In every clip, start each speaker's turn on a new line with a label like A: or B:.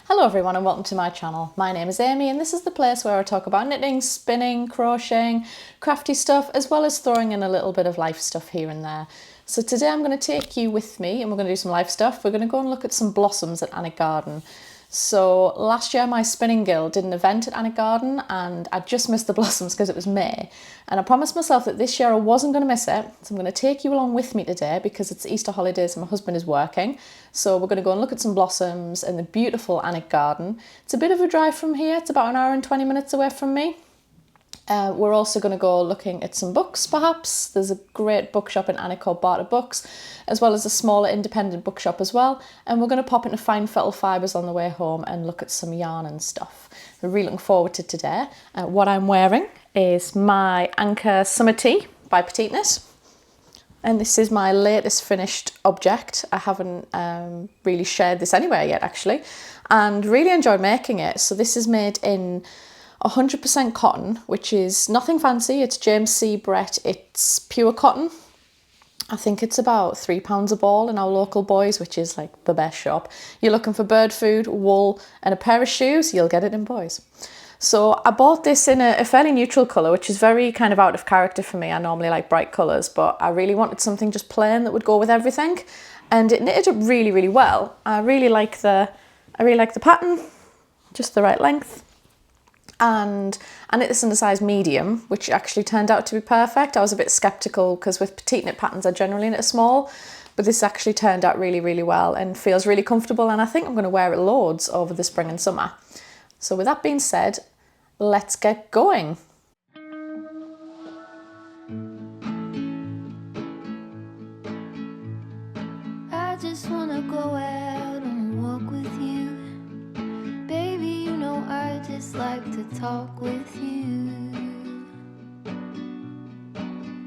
A: Hello everyone and welcome to my channel. My name is Amy and this is the place where I talk about knitting, spinning, crocheting, crafty stuff, as well as throwing in a little bit of life stuff here and there. So today I'm going to take you with me and we're going to do some life stuff. We're going to go and look at some blossoms at Alnwick Garden. So last year my spinning guild did an event at Alnwick Garden and I just missed the blossoms because it was May. And I promised myself that this year I wasn't going to miss it. So I'm going to take you along with me today because it's Easter holidays and my husband is working. So we're going to go and look at some blossoms in the beautiful Alnwick Garden. It's a bit of a drive from here. It's about an hour and 20 minutes away from me. We're also going to go looking at some books, perhaps. There's a great bookshop in Alnwick called Barter Books, as well as a smaller independent bookshop as well. And we're going to pop into Fine Fettle Fibres on the way home and look at some yarn and stuff. We're really looking forward to today. What I'm wearing is my Anchor Summer Tee by Petite Knit. And this is my latest finished object. I haven't really shared this anywhere yet, actually, and really enjoyed making it. So this is made in 100% cotton, which is nothing fancy. It's James C. Brett. It's pure cotton. I think it's about £3 a ball in our local Boys, which is like the best shop. You're looking for bird food, wool, and a pair of shoes, you'll get it in Boys. So I bought this in a fairly neutral colour, which is very kind of out of character for me. I normally like bright colours, but I really wanted something just plain that would go with everything. And it knitted up really, really well. I really like the pattern, just the right length. And I knit this in a size medium, which actually turned out to be perfect. I was a bit sceptical because with petite knit patterns I generally knit a small, but this actually turned out really, really well and feels really comfortable, and I think I'm going to wear it loads over the spring and summer. So with that being said, let's get going.
B: I just want to go out and walk with you. Baby, you know I just like to talk with you.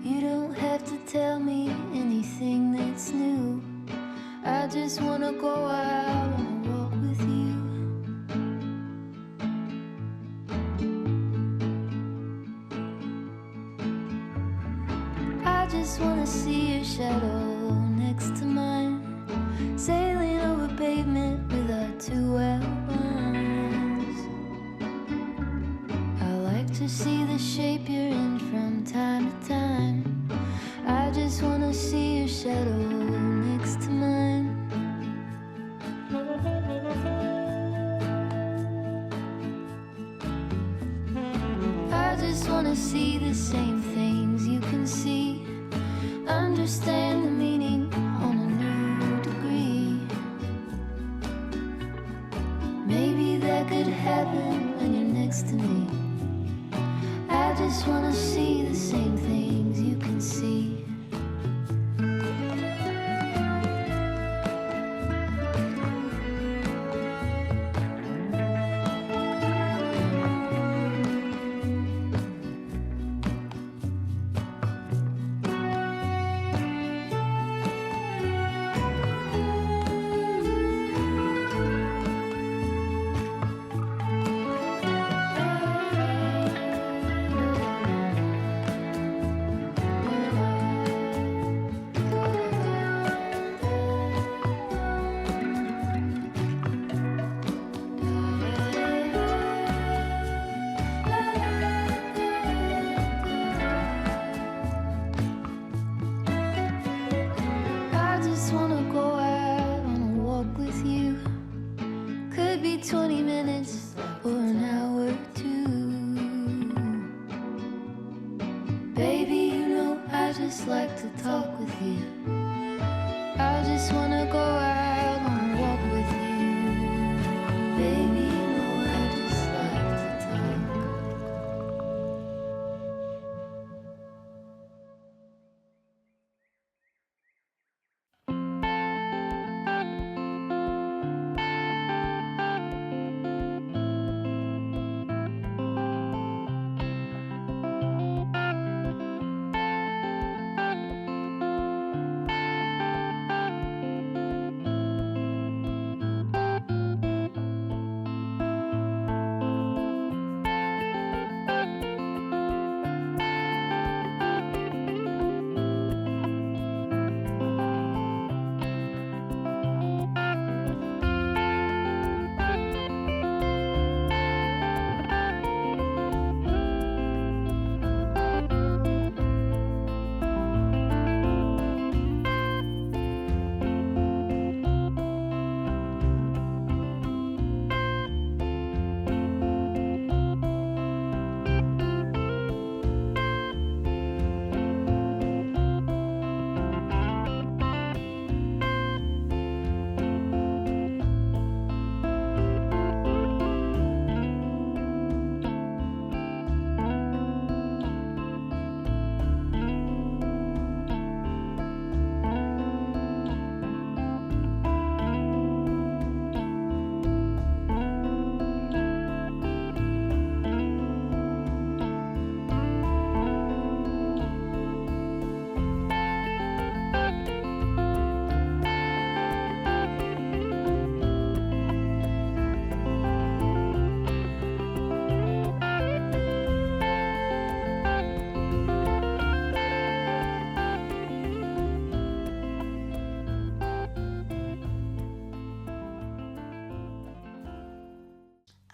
B: You don't have to tell me anything that's new. I just want to go out and walk with you. I just want to see your shadow next to mine, sailing over pavement with our two outlines. I like to see the shape you're in from time to time. I just want to see your shadow next to mine. I just want to see the same things you can see, understand the meaning on a new degree. Maybe that could happen when you're next to me. I just want to see the same things you can see. I just want to go out on a walk with you. Could be 20 minutes or an hour or two. Baby, you know I just like to talk with you. I just want to go out on a walk with you. Baby, you know I just like to talk.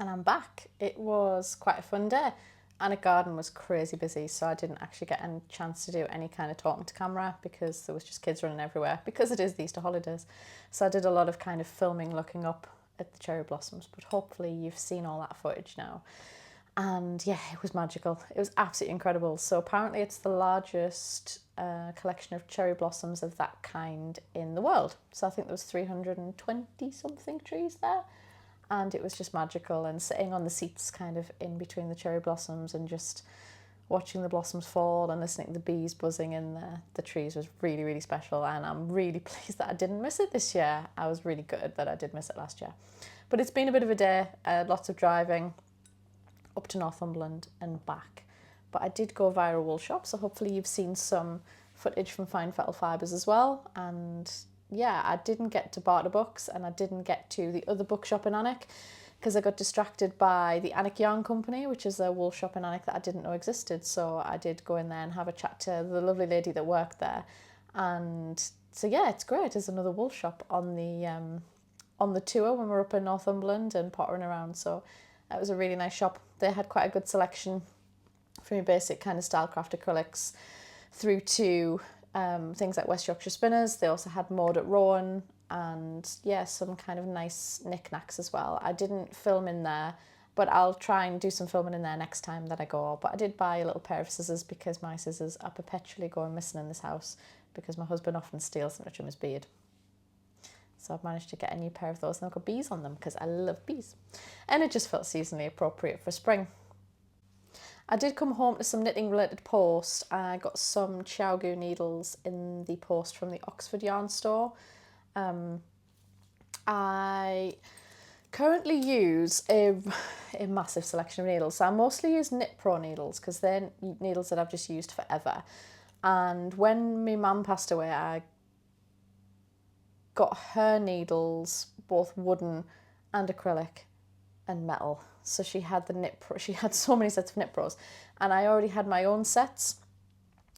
A: And I'm back. It was quite a fun day. Alnwick Garden was crazy busy, so I didn't actually get a chance to do any kind of talking to camera because there was just kids running everywhere because it is the Easter holidays. So I did a lot of kind of filming looking up at the cherry blossoms, but hopefully you've seen all that footage now. And yeah, it was magical. It was absolutely incredible. So apparently it's the largest collection of cherry blossoms of that kind in the world. So I think there was 320 something trees there. And it was just magical, and sitting on the seats kind of in between the cherry blossoms and just watching the blossoms fall and listening to the bees buzzing in the trees was really, really special. And I'm really pleased that I didn't miss it this year. I was really gutted that I did miss it last year. But it's been a bit of a day, lots of driving up to Northumberland and back. But I did go via a wool shop, so hopefully you've seen some footage from Fine Fettle Fibres as well. And yeah, I didn't get to Barter Books and I didn't get to the other bookshop in Alnwick because I got distracted by the Alnwick Yarn Company, which is a wool shop in Alnwick that I didn't know existed. So I did go in there and have a chat to the lovely lady that worked there. And so yeah, it's great. There's another wool shop on the tour when we're up in Northumberland and pottering around. So it was a really nice shop. They had quite a good selection from your basic kind of Stylecraft acrylics through to things like West Yorkshire Spinners. They also had Maud at Rowan and yeah, some kind of nice knickknacks as well. I didn't film in there, but I'll try and do some filming in there next time that I go. But I did buy a little pair of scissors because my scissors are perpetually going missing in this house because my husband often steals them to trim his beard. So I've managed to get a new pair of those and they've got bees on them because I love bees. And it just felt seasonally appropriate for spring. I did come home to some knitting related post. I got some Chiaogu needles in the post from the Oxford Yarn Store. I currently use a massive selection of needles. So I mostly use Knit Pro needles because they're needles that I've just used forever. And when my mum passed away, I got her needles, both wooden and acrylic and metal. So she had she had so many sets of Knit Pros, and I already had my own sets.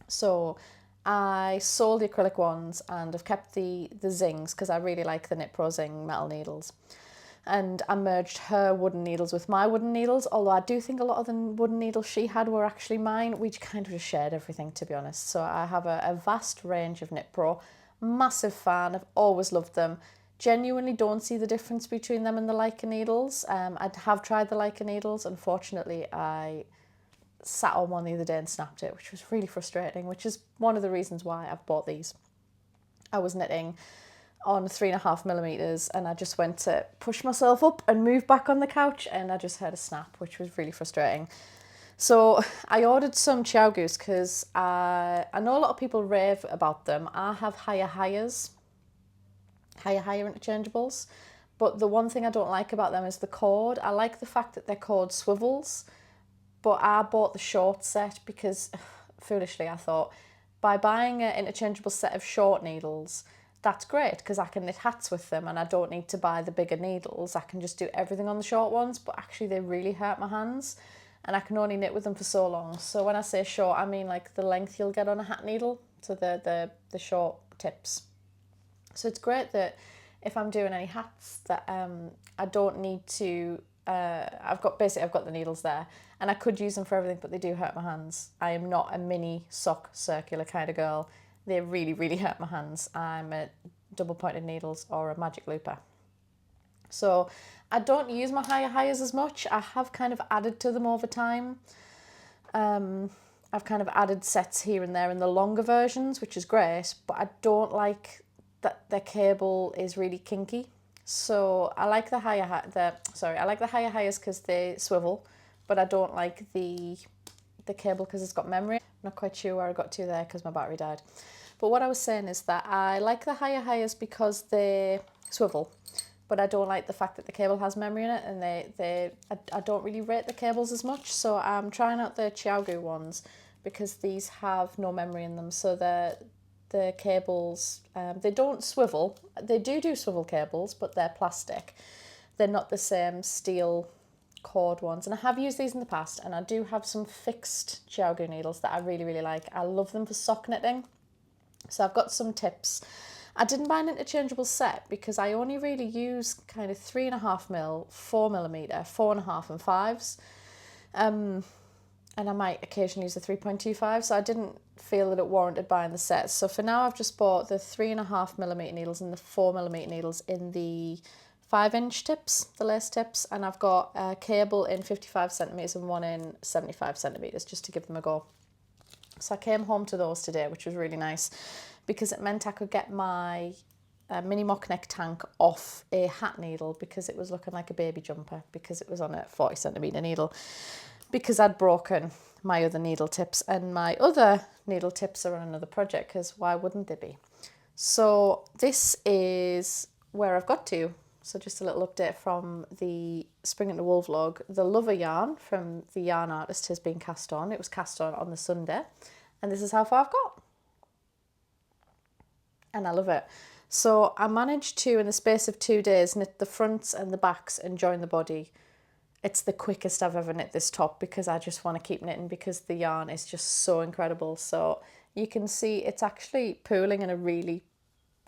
A: So I sold the acrylic ones and I've kept the zings because I really like the Knit Pro zing metal needles. And I merged her wooden needles with my wooden needles, although I do think a lot of the wooden needles she had were actually mine. We kind of just shared everything, to be honest. So I have a vast range of Knit Pro. Massive fan, I've always loved them. Genuinely don't see the difference between them and the Leica needles. I have tried the Leica needles. Unfortunately, I sat on one the other day and snapped it, which was really frustrating, which is one of the reasons why I've bought these. I was knitting on 3.5mm and I just went to push myself up and move back on the couch and I just heard a snap, which was really frustrating. So I ordered some Chiaogus because I know a lot of people rave about them. I have higher interchangeables, but the one thing I don't like about them is the cord. I like the fact that their cord swivels, but I bought the short set because foolishly I thought by buying an interchangeable set of short needles, that's great because I can knit hats with them and I don't need to buy the bigger needles. I can just do everything on the short ones, but actually they really hurt my hands and I can only knit with them for so long. So when I say short, I mean like the length you'll get on a hat needle, so the short tips. So it's great that if I'm doing any hats that I don't need to, I've got the needles there and I could use them for everything, but they do hurt my hands. I am not a mini sock circular kind of girl. They really, really hurt my hands. I'm a double pointed needles or a magic looper. So I don't use my higher as much. I have kind of added to them over time. I've kind of added sets here and there in the longer versions, which is great, but I don't like that their cable is really kinky. So I like the I like the higher because they swivel, but I don't like the cable because it's got memory. I'm not quite sure where I got to there because my battery died. But what I was saying is that I like the higher because they swivel, but I don't like the fact that the cable has memory in it, and I don't really rate the cables as much. So I'm trying out the Chiaogu ones because these have no memory in them. So the cables, they don't swivel. They do swivel cables, but they're plastic. They're not the same steel cord ones. And I have used these in the past, and I do have some fixed Chiaogu needles that I really, really like. I love them for sock knitting. So I've got some tips. I didn't buy an interchangeable set because I only really use kind of 3.5mm, 4mm, 4.5 and 5s. And I might occasionally use the 3.25, so I didn't feel that it warranted buying the sets. So for now, I've just bought the 3.5mm needles and the 4mm needles in the 5-inch tips, the lace tips, and I've got a cable in 55cm and one in 75cm just to give them a go. So I came home to those today, which was really nice because it meant I could get my mini mock neck tank off a hat needle because it was looking like a baby jumper because it was on a 40cm needle, because I'd broken my other needle tips, and my other needle tips are on another project because why wouldn't they be? So this is where I've got to. So just a little update from the Spring into Wool vlog. The Lover yarn from the yarn artist has been cast on. It was cast on the Sunday, and this is how far I've got. And I love it. So I managed to, in the space of 2 days, knit the fronts and the backs and join the body. It's the quickest I've ever knit this top because I just want to keep knitting because the yarn is just so incredible. So you can see it's actually pooling in a really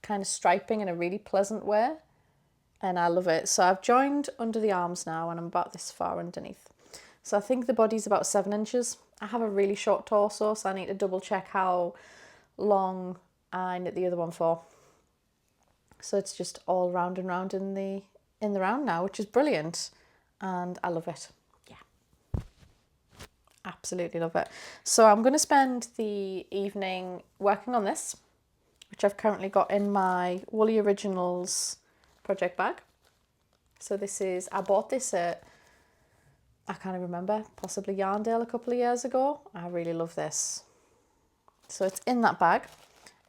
A: kind of striping in a really pleasant way. And I love it. So I've joined under the arms now and I'm about this far underneath. So I think the body's about 7 inches. I have a really short torso, so I need to double check how long I knit the other one for. So it's just all round and round in the round now, which is brilliant. And I love it. Yeah. Absolutely love it. So I'm going to spend the evening working on this, which I've currently got in my Woolly Originals project bag. So this is, I bought this at, I can't remember, possibly Yarndale a couple of years ago. I really love this. So it's in that bag.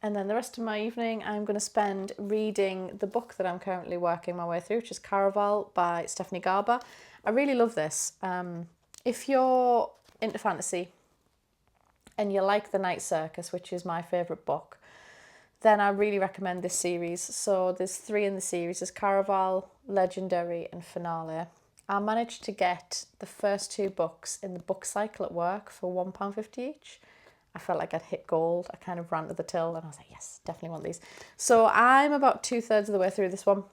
A: And then the rest of my evening, I'm going to spend reading the book that I'm currently working my way through, which is Caraval by Stephanie Garber. I really love this. If you're into fantasy and you like The Night Circus, which is my favourite book, then I really recommend this series. So there's 3 in the series. There's Caraval, Legendary and Finale. I managed to get the first 2 books in the book cycle at work for £1.50 each. I felt like I'd hit gold. I kind of ran to the till and I was like, yes, definitely want these. So I'm about 2/3 of the way through this one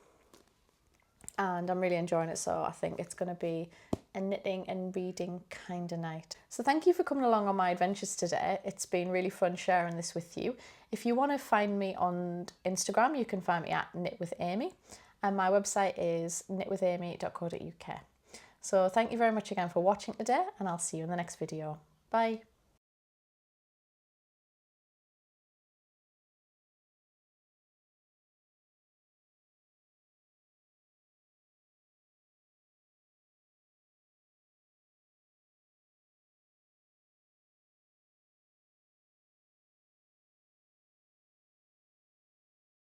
A: and I'm really enjoying it. So I think it's going to be a knitting and reading kind of night. So thank you for coming along on my adventures today. It's been really fun sharing this with you. If you want to find me on Instagram, you can find me at Knit with Aimée, and my website is knitwithaimee.co.uk. So thank you very much again for watching today, and I'll see you in the next video. Bye.